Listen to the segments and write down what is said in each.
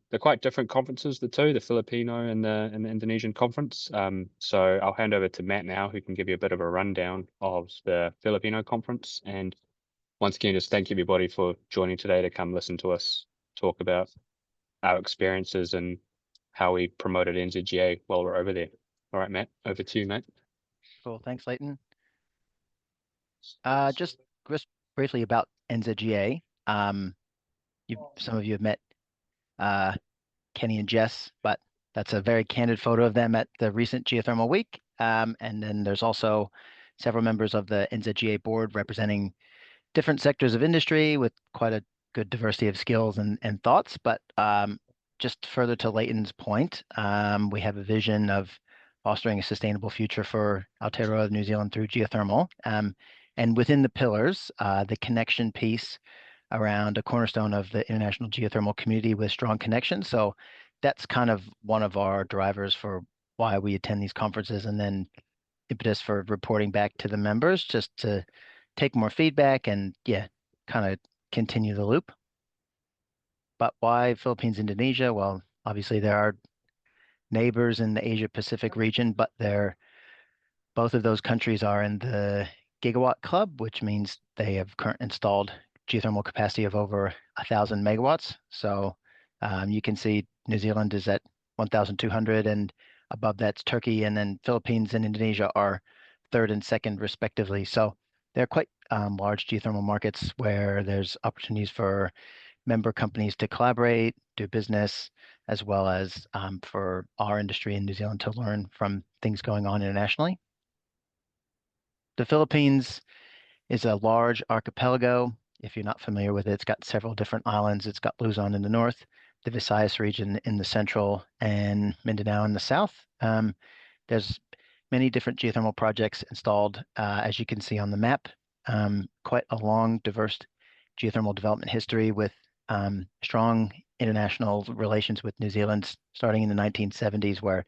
they're quite different conferences, the two, the Filipino and the Indonesian conference. So I'll hand over to Matt now, who can give you a bit of a rundown of the Filipino conference. And once again, just thank everybody for joining today to come listen to us talk about our experiences and how we promoted NZGA while we're over there. All right, Matt, over to you, mate. Cool. Thanks, Leighton. Just briefly about NZGA. Some of you have met Kenny and Jess, but that's a very candid photo of them at the recent Geothermal Week. And then there's also several members of the NZGA board representing different sectors of industry with quite a good diversity of skills and thoughts. But just further to Leighton's point, we have a vision of fostering a sustainable future for Aotearoa, New Zealand through geothermal. And within the pillars, the connection piece around a cornerstone of the international geothermal community with strong connections. So that's kind of one of our drivers for why we attend these conferences, and then impetus for reporting back to the members just to take more feedback and kind of continue the loop. But why Philippines, Indonesia? Well, obviously there are neighbors in the Asia Pacific region, but both of those countries are in the gigawatt club, which means they have current installed geothermal capacity of over 1,000 megawatts. So you can see New Zealand is at 1,200, and above that's Turkey, and then Philippines and Indonesia are third and second respectively. So they're quite large geothermal markets where there's opportunities for member companies to collaborate, do business, as well as for our industry in New Zealand to learn from things going on internationally. The Philippines is a large archipelago. If you're not familiar with it, it's got several different islands. It's got Luzon in the north, the Visayas region in the central, and Mindanao in the south. There's many different geothermal projects installed, as you can see on the map. Quite a long, diverse geothermal development history with strong international relations with New Zealand, starting in the 1970s, where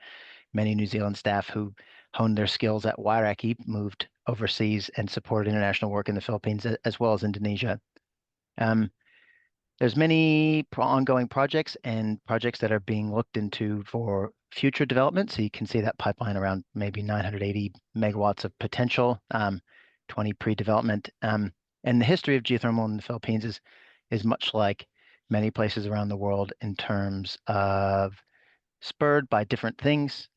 many New Zealand staff who honed their skills at Wairaki moved overseas and supported international work in the Philippines as well as Indonesia. There's many ongoing projects and projects that are being looked into for future development. So you can see that pipeline around maybe 980 megawatts of potential, 20 pre-development. And the history of geothermal in the Philippines is much like many places around the world in terms of spurred by different things.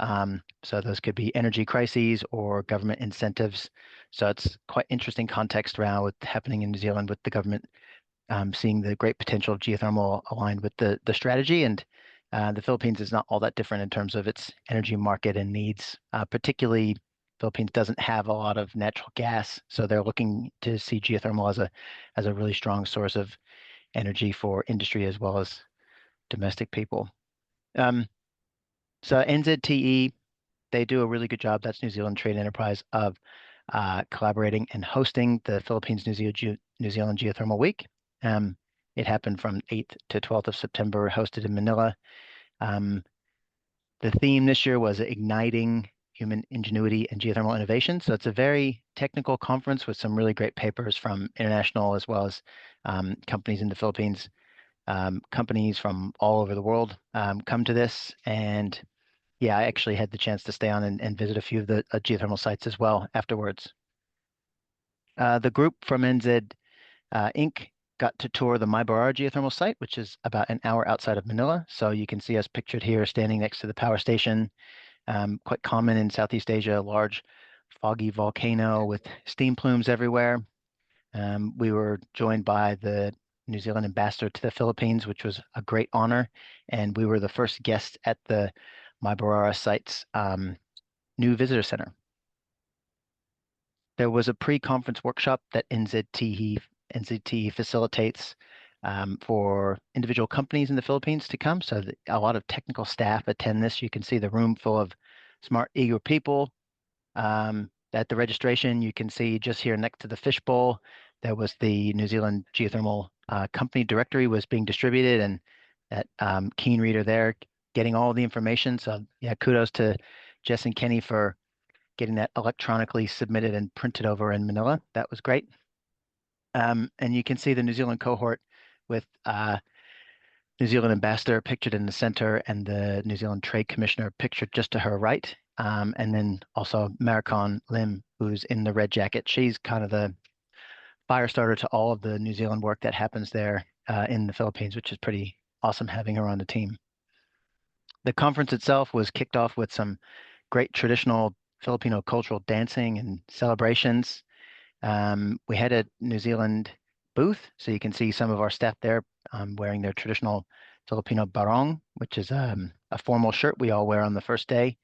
So those could be energy crises or government incentives. So it's quite interesting context around what's happening in New Zealand with the government seeing the great potential of geothermal aligned with the strategy. And the Philippines is not all that different in terms of its energy market and needs. Particularly, Philippines doesn't have a lot of natural gas, so they're looking to see geothermal as a really strong source of energy for industry as well as domestic people. So NZTE, they do a really good job. That's New Zealand Trade Enterprise of collaborating and hosting the Philippines New Zealand Geothermal Week. It happened from 8th to 12th of September, hosted in Manila. The theme this year was igniting human ingenuity and geothermal innovation. So it's a very technical conference with some really great papers from international as well as companies in the Philippines. Companies from all over the world come to this. And I actually had the chance to stay on and visit a few of the geothermal sites as well afterwards. The group from NZ Inc. got to tour the Maibarara geothermal site, which is about an hour outside of Manila. So you can see us pictured here standing next to the power station. Quite common in Southeast Asia, a large foggy volcano with steam plumes everywhere. We were joined by the New Zealand ambassador to the Philippines, which was a great honor. And we were the first guests at the Maibarara site's new visitor center. There was a pre-conference workshop that NZTE facilitates for individual companies in the Philippines to come. So a lot of technical staff attend this. You can see the room full of smart, eager people. At the registration, you can see just here next to the fishbowl, there was the New Zealand Geothermal company directory was being distributed, and that keen reader there getting all the information. So kudos to Jess and Kenny for getting that electronically submitted and printed over in Manila. That was great. And you can see the New Zealand cohort with New Zealand ambassador pictured in the center and the New Zealand Trade Commissioner pictured just to her right. And then also Maricon Lim, who's in the red jacket. She's kind of the fire starter to all of the New Zealand work that happens there in the Philippines, which is pretty awesome having her on the team. The conference itself was kicked off with some great traditional Filipino cultural dancing and celebrations. We had a New Zealand booth, so you can see some of our staff there wearing their traditional Filipino barong, which is a formal shirt we all wear on the first day.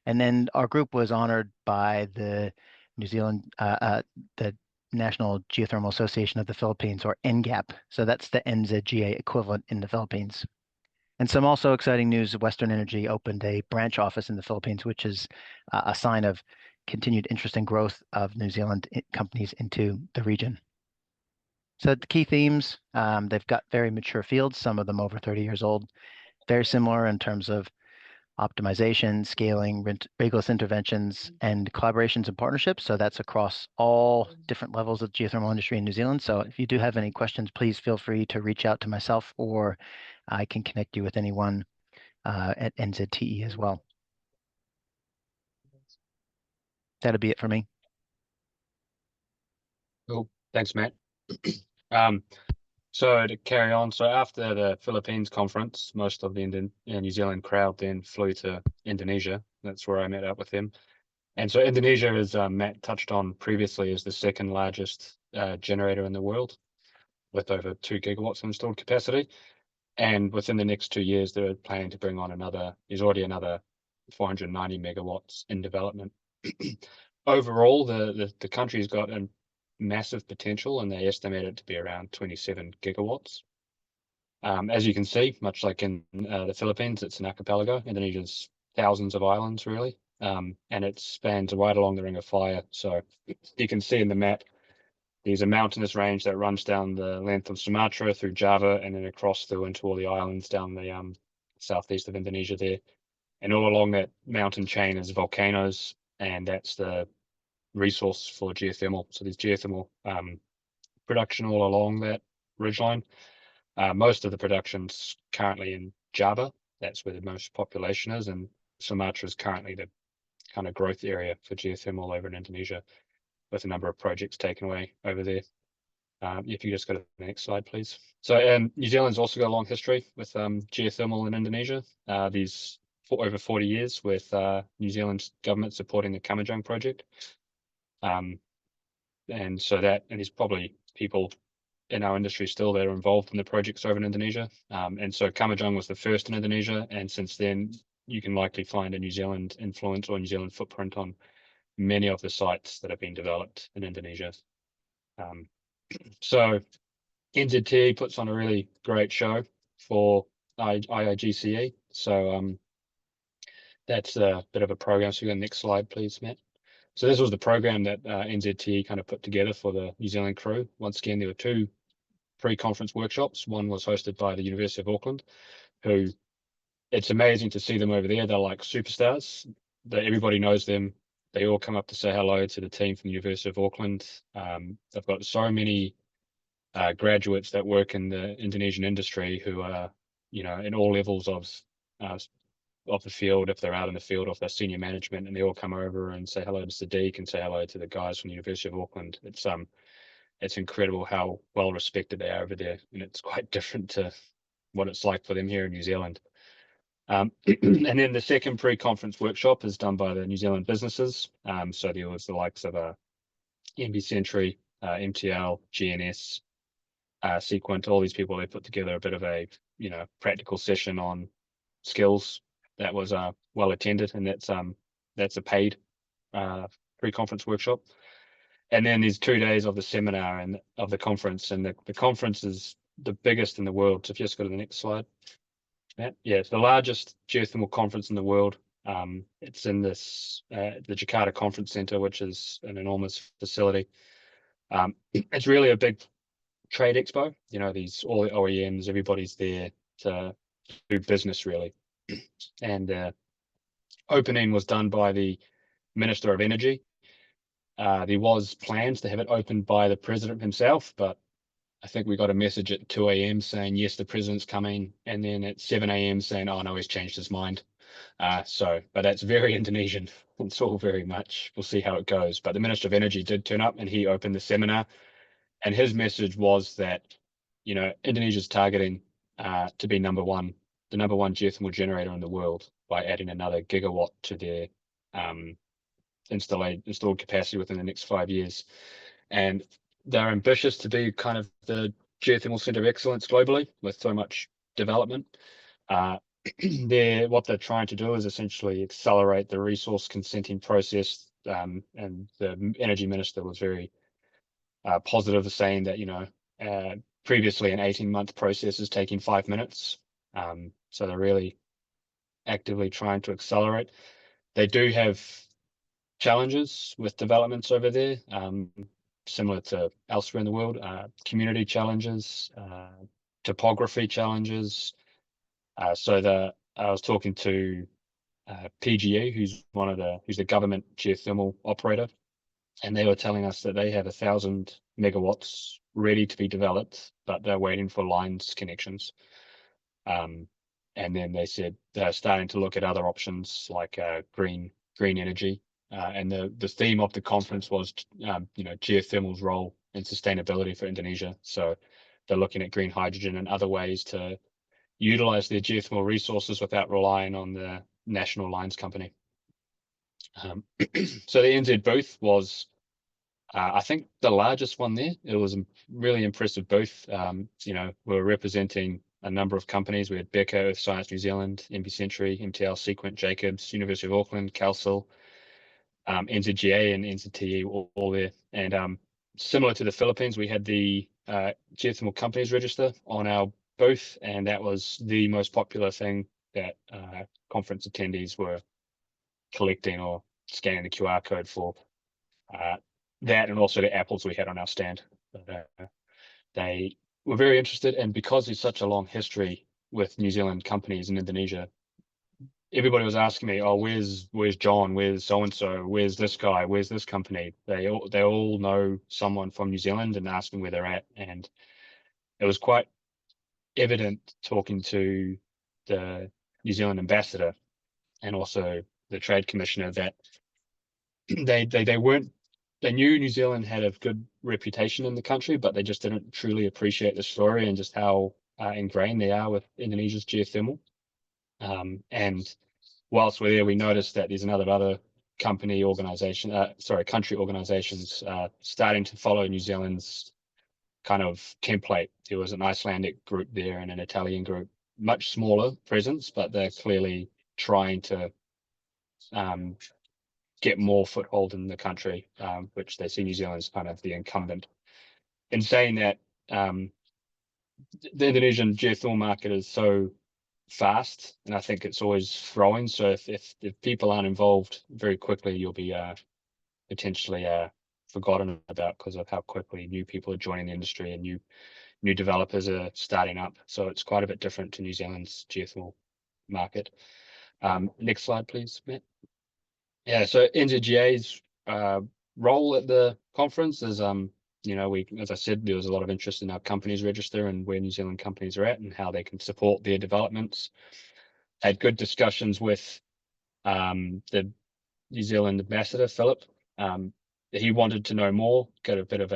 And then our group was honored by the New Zealand, the National Geothermal Association of the Philippines, or NGAP. So that's the NZGA equivalent in the Philippines. And some also exciting news, Western Energy opened a branch office in the Philippines, which is a sign of continued interest and growth of New Zealand companies into the region. So the key themes, they've got very mature fields, some of them over 30 years old, very similar in terms of optimization, scaling, rigorous interventions, and collaborations and partnerships. So that's across all different levels of the geothermal industry in New Zealand. So if you do have any questions, please feel free to reach out to myself, or I can connect you with anyone at NZTE as well. That'll be it for me. Cool. Thanks, Matt. Um, so to carry on, so after the Philippines conference, most of the New Zealand crowd then flew to Indonesia. That's where I met up with them. And so Indonesia, as Matt touched on previously, is the second largest generator in the world, with over 2 gigawatts of installed capacity. And within the next 2 years, they're planning to bring on there's already another 490 megawatts in development. Overall, the country's got a massive potential, and they estimate it to be around 27 gigawatts. As you can see, much like in the Philippines, it's an archipelago. Indonesia's thousands of islands, really, and it spans right along the Ring of Fire. So you can see in the map, there's a mountainous range that runs down the length of Sumatra through Java and then across through into all the islands down the southeast of Indonesia there. And all along that mountain chain is volcanoes, and that's the resource for geothermal. So there's geothermal production all along that ridgeline. Most of the production's currently in Java. That's where the most population is, and Sumatra is currently the kind of growth area for geothermal over in Indonesia, with a number of projects taken away over there. If you just go to the next slide, please. So New Zealand's also got a long history with geothermal in Indonesia. These for over 40 years with New Zealand's government supporting the Kamajang project. And so there's probably people in our industry still that are involved in the projects over in Indonesia. And so Kamajang was the first in Indonesia, and since then you can likely find a New Zealand influence or New Zealand footprint on many of the sites that have been developed in Indonesia. So NZTE puts on a really great show for IIGCE. So that's a bit of a program. So you go to the next slide, please, Matt. So this was the program that NZTE kind of put together for the New Zealand crew. Once again, there were 2 pre-conference workshops. One was hosted by the University of Auckland, who it's amazing to see them over there. They're like superstars. Everybody knows them. They all come up to say hello to the team from the University of Auckland. They've got so many graduates that work in the Indonesian industry who are, in all levels of the field, if they're out in the field, or if they're senior management, and they all come over and say hello to Sadiq and say hello to the guys from the University of Auckland. It's incredible how well respected they are over there, and it's quite different to what it's like for them here in New Zealand. And then the second pre-conference workshop is done by the New Zealand businesses. So there was the likes of NB Century, MTL, GNS, Sequent, all these people. They put together a bit of a practical session on skills that was well attended, and that's a paid pre-conference workshop. And then there's 2 days of the seminar and of the conference, and the conference is the biggest in the world. So if you just go to the next slide, Matt. Yeah, it's the largest geothermal conference in the world. It's in the Jakarta Conference Center, which is an enormous facility. It's really a big trade expo. All the OEMs, everybody's there to do business, really. And opening was done by the Minister of Energy. There was plans to have it opened by the president himself, but I think we got a message at 2 a.m. saying, yes, the president's coming. And then at 7 a.m. saying, oh, no, he's changed his mind. But that's very Indonesian. It's all very much. We'll see how it goes. But the Minister of Energy did turn up and he opened the seminar. And his message was that, Indonesia's targeting to be the number one geothermal generator in the world by adding another gigawatt to their installed capacity within the next 5 years. And they're ambitious to be kind of the geothermal center of excellence globally with so much development. What they're trying to do is essentially accelerate the resource consenting process. And the energy minister was very positive, saying that previously an 18-month process is taking 5 minutes. So they're really actively trying to accelerate. They do have challenges with developments over there, similar to elsewhere in the world. Community challenges, topography challenges. I was talking to PGE, who's the government geothermal operator, and they were telling us that they have 1,000 megawatts ready to be developed, but they're waiting for lines connections. And then they said they're starting to look at other options like green energy. And the theme of the conference was, geothermal's role in sustainability for Indonesia. So they're looking at green hydrogen and other ways to utilize their geothermal resources without relying on the national lines company. So the NZ booth was, I think, the largest one there. It was a really impressive booth. We're representing a number of companies. We had Becca, Earth Science New Zealand, MB Century, MTL, Sequent, Jacobs, University of Auckland, Calcil, NZGA and NZTE all there. And similar to the Philippines, we had the geothermal companies register on our booth, and that was the most popular thing that conference attendees were collecting or scanning the QR code for. That and also the apples we had on our stand. But, they were very interested, and because there's such a long history with New Zealand companies in Indonesia, everybody was asking me, "Oh, where's John? Where's so and so? Where's this guy? Where's this company?" They all know someone from New Zealand and asking where they're at, and it was quite evident talking to the New Zealand ambassador and also the trade commissioner that they knew New Zealand had a good reputation in the country, but they just didn't truly appreciate the story and just how ingrained they are with Indonesia's geothermal. And whilst we're there, we noticed that there's other country organizations starting to follow New Zealand's kind of template. There was an Icelandic group there and an Italian group, much smaller presence, but they're clearly trying to get more foothold in the country, which they see New Zealand as kind of the incumbent. In saying that, the Indonesian geothermal market is so fast, and I think it's always growing. So if people aren't involved very quickly, you'll be potentially forgotten about because of how quickly new people are joining the industry and new developers are starting up. So it's quite a bit different to New Zealand's geothermal market. Next slide, please, Matt. Yeah, so NZGA's role at the conference is, as I said, there was a lot of interest in our companies register and where New Zealand companies are at and how they can support their developments. Had good discussions with the New Zealand ambassador, Philip. He wanted to know more, get a bit of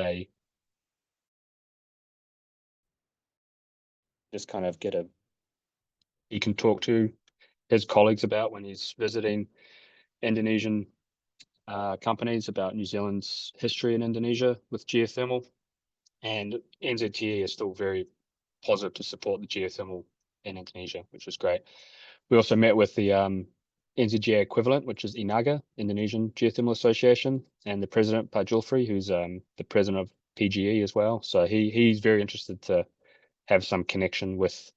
he can talk to his colleagues about when he's visiting Indonesian companies about New Zealand's history in Indonesia with geothermal. And NZTE is still very positive to support the geothermal in Indonesia, which was great. We also met with the NZGA equivalent, which is INAGA, Indonesian Geothermal Association, and the president, Pak Julfri, who's the president of PGE as well. So he's very interested to have some connection with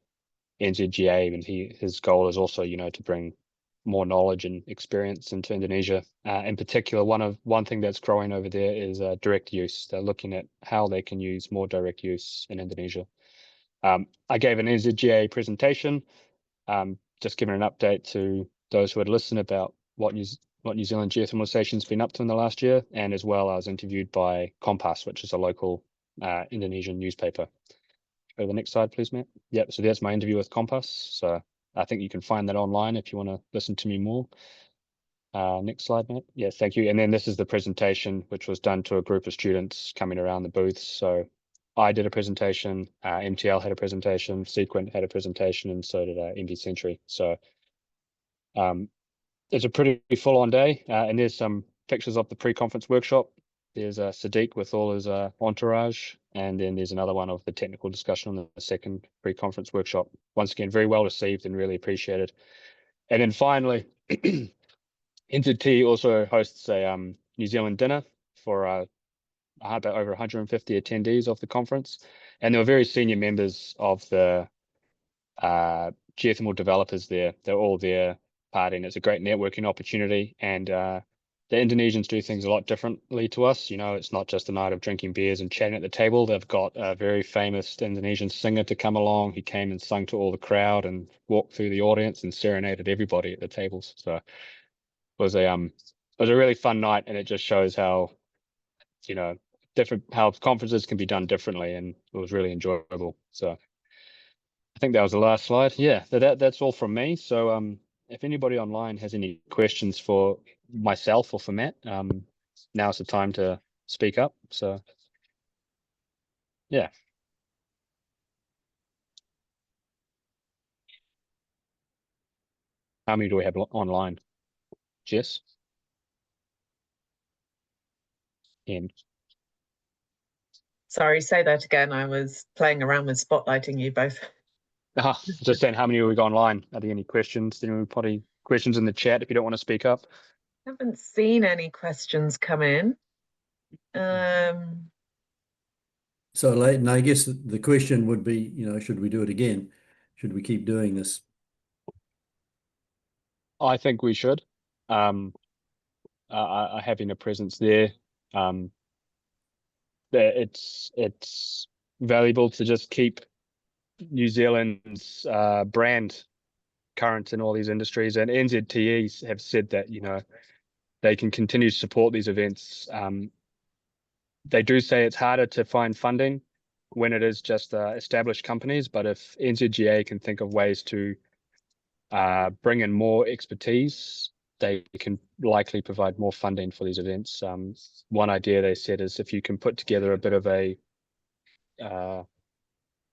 NZGA, and his goal is also, to bring more knowledge and experience into Indonesia. In particular, one thing that's growing over there is direct use. They're looking at how they can use more direct use in Indonesia. I gave an NZGA presentation, just giving an update to those who had listened about what New Zealand Geothermal Station's been up to in the last year, and as well I was interviewed by Compass, which is a local Indonesian newspaper. Go to the next slide, please, Matt. Yep, so that's my interview with Compass. So I think you can find that online if you want to listen to me more. Next slide, Matt. Yeah, thank you. And then this is the presentation, which was done to a group of students coming around the booths. So I did a presentation, MTL had a presentation, Sequent had a presentation, and so did MV Century. So it's a pretty full-on day, and there's some pictures of the pre-conference workshop. There's Sadiq with all his entourage, and then there's another one of the technical discussion on the second pre-conference workshop. Once again, very well received and really appreciated. And then finally, NZT also hosts a New Zealand dinner for about over 150 attendees of the conference, and there were very senior members of the geothermal developers there. They're all there partying. It's a great networking opportunity, and the Indonesians do things a lot differently to us. You know, it's not just a night of drinking beers and chatting at the table. They've got a very famous Indonesian singer to come along. He came and sung to all the crowd and walked through the audience and serenaded everybody at the tables. So it was a really fun night, and it just shows how, you know, how conferences can be done differently, and it was really enjoyable. So I think that was the last slide. Yeah, that's all from me. So if anybody online has any questions for myself or for Matt, now's the time to speak up. So yeah. How many do we have online? Jess? And Sorry, say that again. I was playing around with spotlighting you both. just saying, how many have we got online? Are there any questions? Any questions in the chat if you don't want to speak up? Haven't seen any questions come in. So Leighton, I guess the question would be, you know, should we do it again? Should we keep doing this? I think we should. Having a presence there, it's valuable to just keep New Zealand's brand current in all these industries, and NZTEs have said that, you know, they can continue to support these events. They do say it's harder to find funding when it is just established companies, but if NZGA can think of ways to bring in more expertise, they can likely provide more funding for these events. One idea they said is if you can put together a bit of a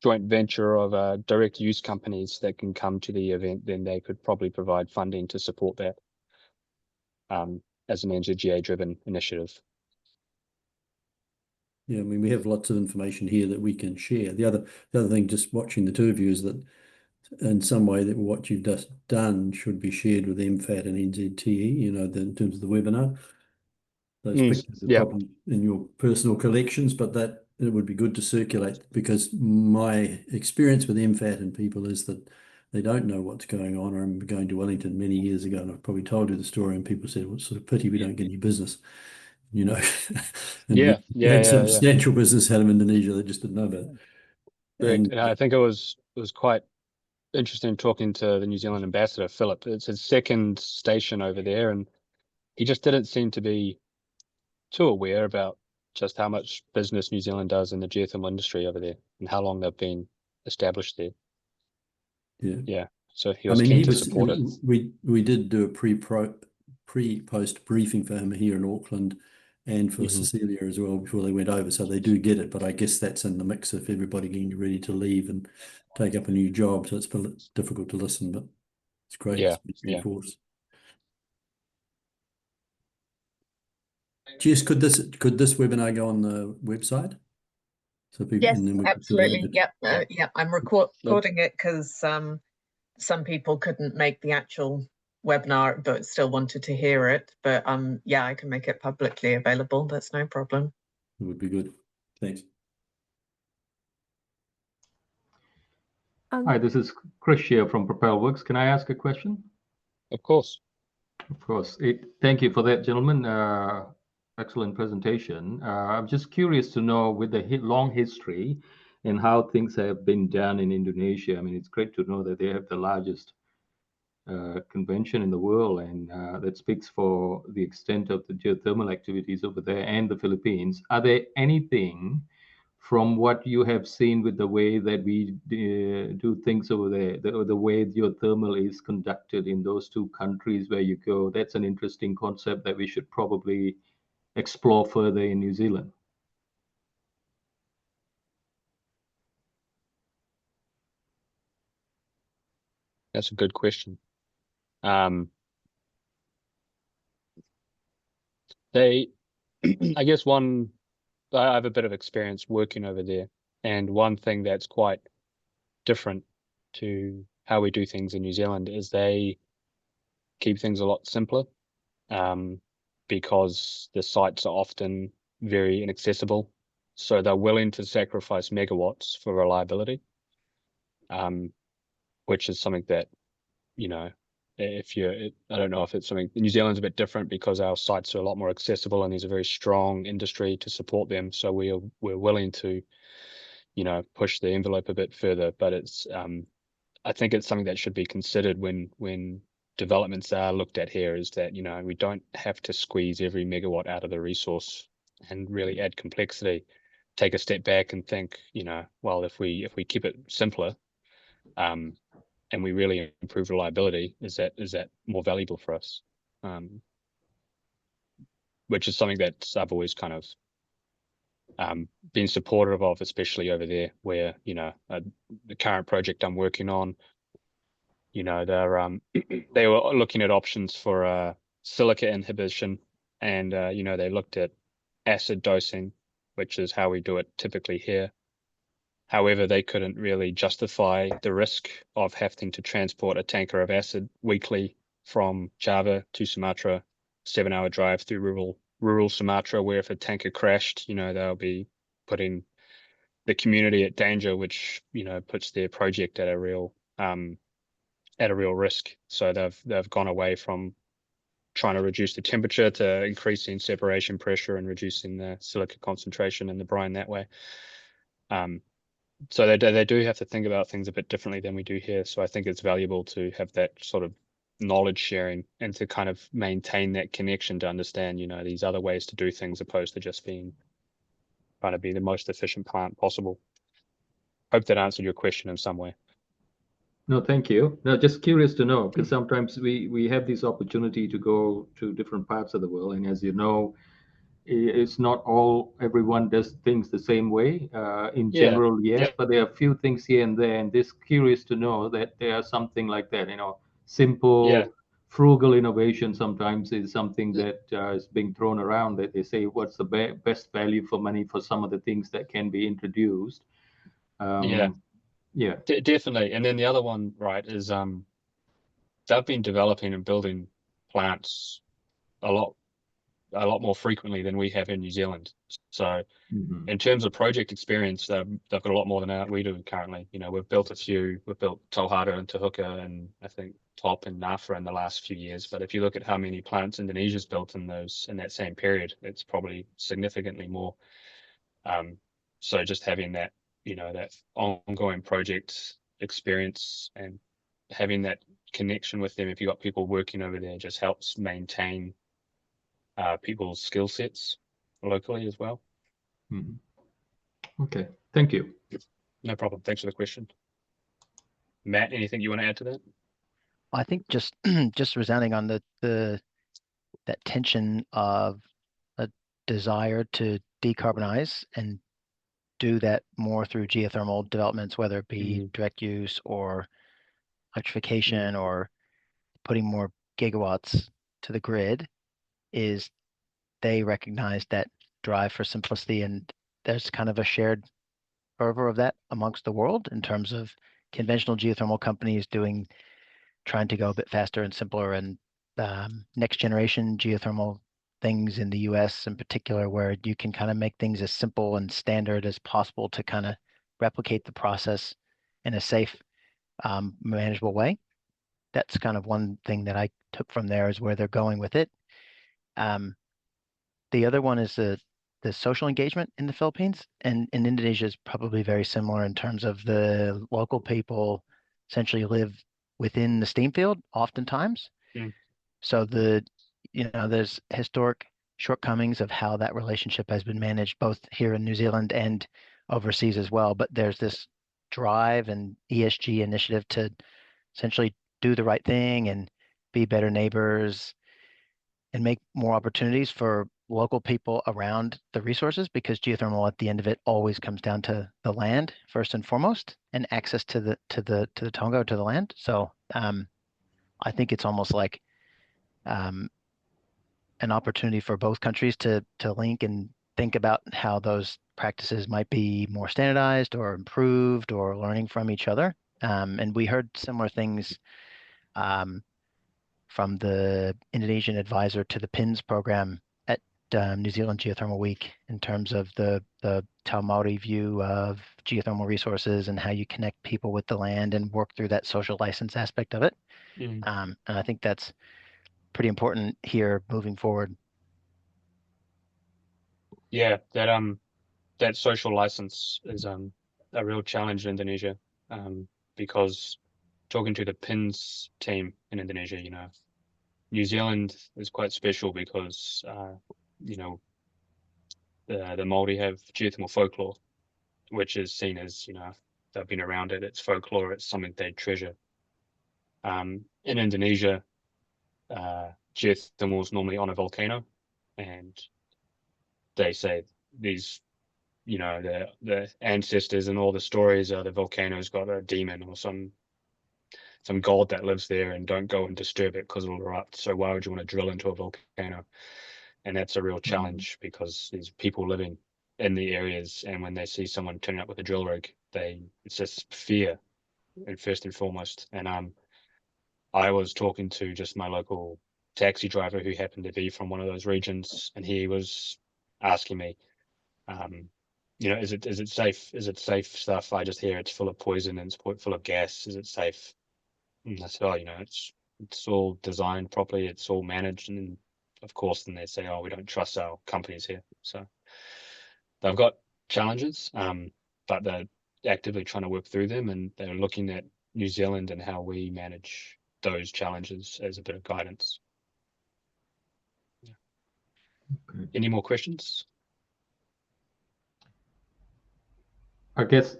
joint venture of direct use companies that can come to the event, then they could probably provide funding to support that as an NZGA driven initiative. Yeah, I mean, we have lots of information here that we can share. The other thing, just watching the two of you, is that in some way that what you've just done should be shared with MFAT and NZTE, you know, in terms of the webinar. Those pictures are probably in your personal collections, but that it would be good to circulate, because my experience with MFAT and people is that they don't know what's going on. I remember going to Wellington many years ago, and I've probably told you the story, and people said, well, it's sort of pity we don't get any business, you know. And we had substantial business out of Indonesia, they just didn't know about it. And I think it was quite interesting talking to the New Zealand ambassador, Philip. It's his second station over there, and he just didn't seem to be too aware about just how much business New Zealand does in the geothermal industry over there and how long they've been established there. Yeah. So he was keen to support it. We did do a pre-post briefing for him here in Auckland and for Cecilia as well before they went over. So they do get it, but I guess that's in the mix of everybody getting ready to leave and take up a new job. So it's difficult to listen, but it's great. Yeah. For us. Jess, could this webinar go on the website? So people, yes, absolutely. Yep. I'm recording it because some people couldn't make the actual webinar but still wanted to hear it. But yeah, I can make it publicly available. That's no problem. It would be good. Thanks. Hi, this is Chris here from Propel Works. Can I ask a question? Of course. Of course. Thank you for that, gentlemen. Excellent presentation. I'm just curious to know, with the long history and how things have been done in Indonesia. I mean, it's great to know that they have the largest convention in the world, and that speaks for the extent of the geothermal activities over there and the Philippines. Are there anything from what you have seen with the way that we do things over there, the way geothermal is conducted in those two countries where you go, that's an interesting concept that we should probably explore further in New Zealand. That's a good question. They, I guess I have a bit of experience working over there, and one thing that's quite different to how we do things in New Zealand is they keep things a lot simpler, because the sites are often very inaccessible. So they're willing to sacrifice megawatts for reliability, which is something that, you know, I don't know if it's something, New Zealand's a bit different because our sites are a lot more accessible and there's a very strong industry to support them. So we're willing to, you know, push the envelope a bit further, but it's, I think it's something that should be considered when developments are looked at here, is that, you know, we don't have to squeeze every megawatt out of the resource and really add complexity. Take a step back and think, you know, well, if we keep it simpler, and we really improve reliability, is that more valuable for us? Which is something that I've always kind of been supportive of, especially over there, where, you know, the current project I'm working on, you know, they were looking at options for silica inhibition, and you know, they looked at acid dosing, which is how we do it typically here. However, they couldn't really justify the risk of having to transport a tanker of acid weekly from Java to Sumatra, 7-hour drive through rural Sumatra, where if a tanker crashed, you know, they'll be putting the community at danger, which, you know, puts their project at a real risk. So they've gone away from trying to reduce the temperature to increasing separation pressure and reducing the silica concentration in the brine that way. So they do have to think about things a bit differently than we do here. So I think it's valuable to have that sort of knowledge sharing and to kind of maintain that connection to understand, you know, these other ways to do things opposed to just trying to be the most efficient plant possible. Hope that answered your question in some way. No, thank you. No, just curious to know, because sometimes we have this opportunity to go to different parts of the world, and as you know, it's not everyone does things the same way. In general, yes, but there are a few things here and there, and just curious to know that there are something like that. You know, simple, frugal innovation sometimes is something that is being thrown around. That they say, what's the best value for money for some of the things that can be introduced. Definitely. And then the other one, right, is they've been developing and building plants a lot more frequently than we have in New Zealand. So in terms of project experience, they've got a lot more than we do currently. You know, we've built Tauhara and Te Huka and I think Top and Ngāwhara in the last few years. But if you look at how many plants Indonesia's built in that same period, it's probably significantly more. So just having that, you know, that ongoing project experience and having that connection with them, if you've got people working over there, just helps maintain people's skill sets locally as well. Okay, thank you. No problem. Thanks for the question. Matt, anything you want to add to that? I think just resounding on that tension of a desire to decarbonize and do that more through geothermal developments, whether it be direct use or electrification or putting more gigawatts to the grid, is they recognize that drive for simplicity, and there's kind of a shared fervor of that amongst the world in terms of conventional geothermal companies trying to go a bit faster and simpler, and next generation geothermal things in the US in particular, where you can kind of make things as simple and standard as possible to kind of replicate the process in a safe, manageable way. That's kind of one thing that I took from there, is where they're going with it. The other one is the social engagement in the Philippines, and in Indonesia is probably very similar in terms of the local people essentially live within the steam field oftentimes. So there's historic shortcomings of how that relationship has been managed both here in New Zealand and overseas as well. But there's this drive and ESG initiative to essentially do the right thing and be better neighbors and make more opportunities for local people around the resources, because geothermal at the end of it always comes down to the land first and foremost, and access to the Tonga, to the land. So I think it's almost like an opportunity for both countries to link and think about how those practices might be more standardized or improved, or learning from each other. And we heard similar things from the Indonesian advisor to the PINS program at New Zealand Geothermal Week, in terms of the Tau Maori view of geothermal resources and how you connect people with the land and work through that social license aspect of it. And I think that's pretty important here moving forward. Yeah, that social license is a real challenge in Indonesia, because talking to the PINS team in Indonesia, New Zealand is quite special because the Māori have geothermal folklore, which is seen as, they've been around it, it's folklore, it's something they treasure. In Indonesia, geothermal is normally on a volcano, and they say these, the ancestors and all the stories are the volcano's got a demon or some god that lives there, and don't go and disturb it because it'll erupt. So why would you want to drill into a volcano? And that's a real challenge, because there's people living in the areas, and when they see someone turning up with a drill rig, it's just fear, and first and foremost. And I was talking to just my local taxi driver who happened to be from one of those regions, and he was asking me, is it safe? Is it safe stuff? I just hear it's full of poison and it's full of gas. Is it safe? And I said, oh, it's all designed properly. It's all managed. And then, of course, then they say, oh, we don't trust our companies here. So they've got challenges, but they're actively trying to work through them, and they're looking at New Zealand and how we manage those challenges as a bit of guidance. Yeah. Okay. Any more questions? I guess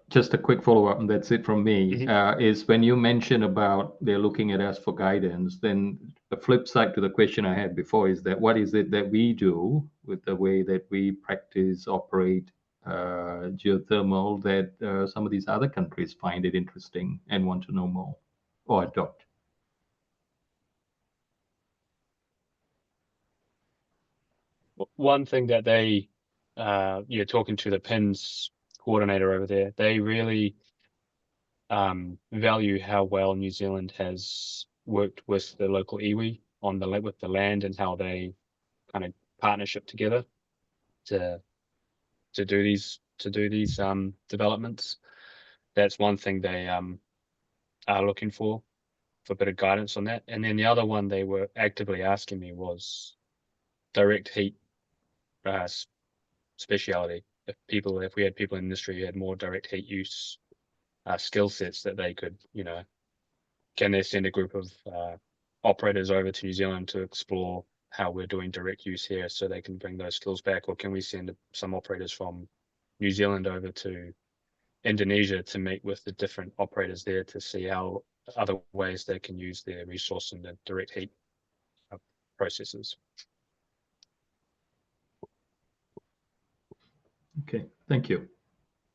just a quick follow-up, and that's it from me, is when you mention about they're looking at us for guidance, then the flip side to the question I had before is that what is it that we do with the way that we practice, operate geothermal, that some of these other countries find it interesting and want to know more or adopt? One thing that you're talking to the PINS coordinator over there, they really value how well New Zealand has worked with the local iwi with the land, and how they kind of partnership together to do these developments. That's one thing they are looking for a bit of guidance on that. And then the other one they were actively asking me was direct heat speciality. If we had people in the industry who had more direct heat use skill sets, that they could, can they send a group of operators over to New Zealand to explore how we're doing direct use here, so they can bring those skills back? Or can we send some operators from New Zealand over to Indonesia to meet with the different operators there to see how other ways they can use their resource in the direct heat processes? Okay, thank you.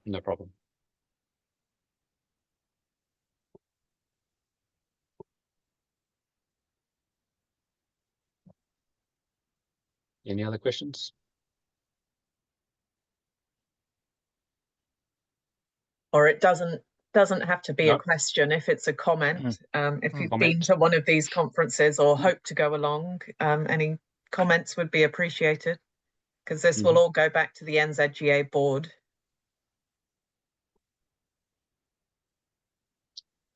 No problem. Any other questions? Or it doesn't have to be a No. question. If it's a comment, if you've been Comment. to one of these conferences or hope to go along, any comments would be appreciated, because this will all go back to the NZGA board.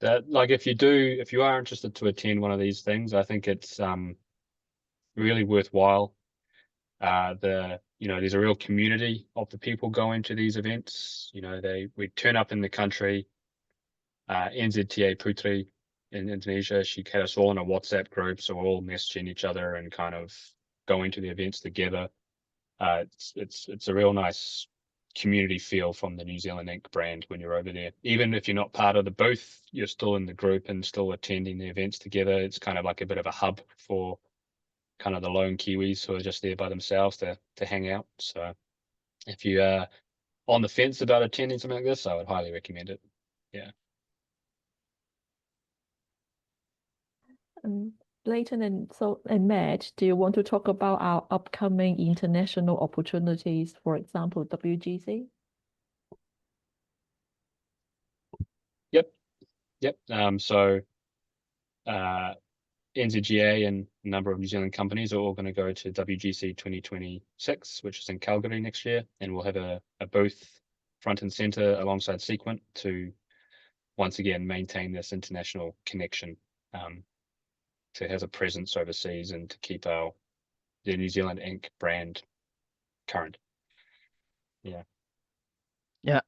If you are interested to attend one of these things, I think it's really worthwhile. There's a real community of the people going to these events. We turn up in the country. NZTA Putri in Indonesia, she had us all in a WhatsApp group, so we're all messaging each other and kind of going to the events together. It's a real nice community feel from the New Zealand Inc. brand when you're over there. Even if you're not part of the booth, you're still in the group and still attending the events together. It's kind of like a bit of a hub for kind of the lone Kiwis who are just there by themselves to hang out. So if you are on the fence about attending something like this, I would highly recommend it. Yeah. Leighton and Matt, do you want to talk about our upcoming international opportunities, for example, WGC? Yep. So NZGA and a number of New Zealand companies are all going to go to WGC 2026, which is in Calgary next year, and we'll have a booth front and center alongside Sequent to once again maintain this international connection, to have a presence overseas and to keep the New Zealand Inc. brand current. Yeah,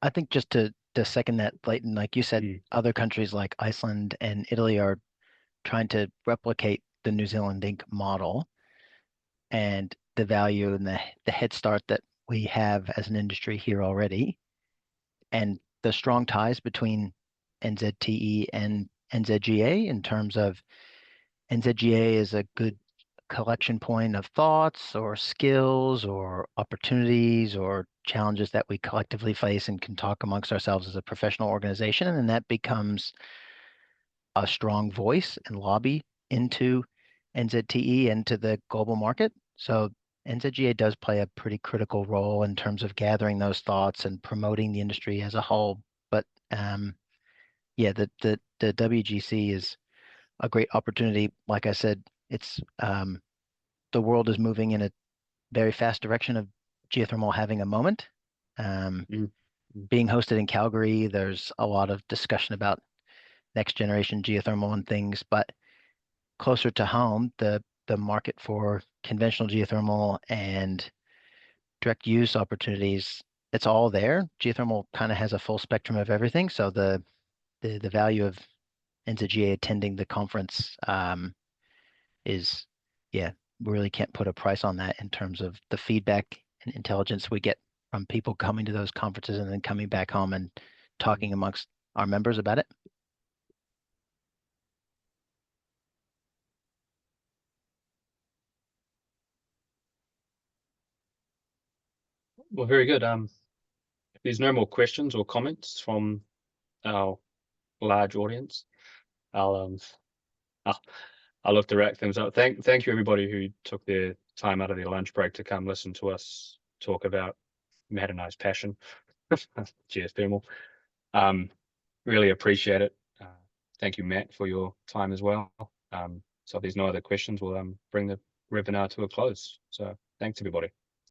I think just to second that, Leighton, like you said, other countries like Iceland and Italy are trying to replicate the New Zealand Inc. model and the value and the head start that we have as an industry here already, and the strong ties between NZTE and NZGA in terms of NZGA is a good collection point of thoughts or skills or opportunities or challenges that we collectively face and can talk amongst ourselves as a professional organization. And then that becomes a strong voice and lobby into NZTE and to the global market. So NZGA does play a pretty critical role in terms of gathering those thoughts and promoting the industry as a whole. But yeah, the WGC is a great opportunity. Like I said, it's the world is moving in a very fast direction of geothermal having a moment. Being hosted in Calgary, there's a lot of discussion about next generation geothermal and things, but closer to home, the market for conventional geothermal and direct use opportunities, it's all there. Geothermal kind of has a full spectrum of everything. So the value of NZGA attending the conference is, yeah, we really can't put a price on that in terms of the feedback and intelligence we get from people coming to those conferences and then coming back home and talking amongst our members about it. Well, very good. If there's no more questions or comments from our large audience, I'll look to wrap things up. Thank you everybody who took their time out of their lunch break to come listen to us talk about Matt and I's passion, geothermal. Really appreciate it. Thank you, Matt, for your time as well. So if there's no other questions, we'll bring the webinar to a close. So thanks everybody.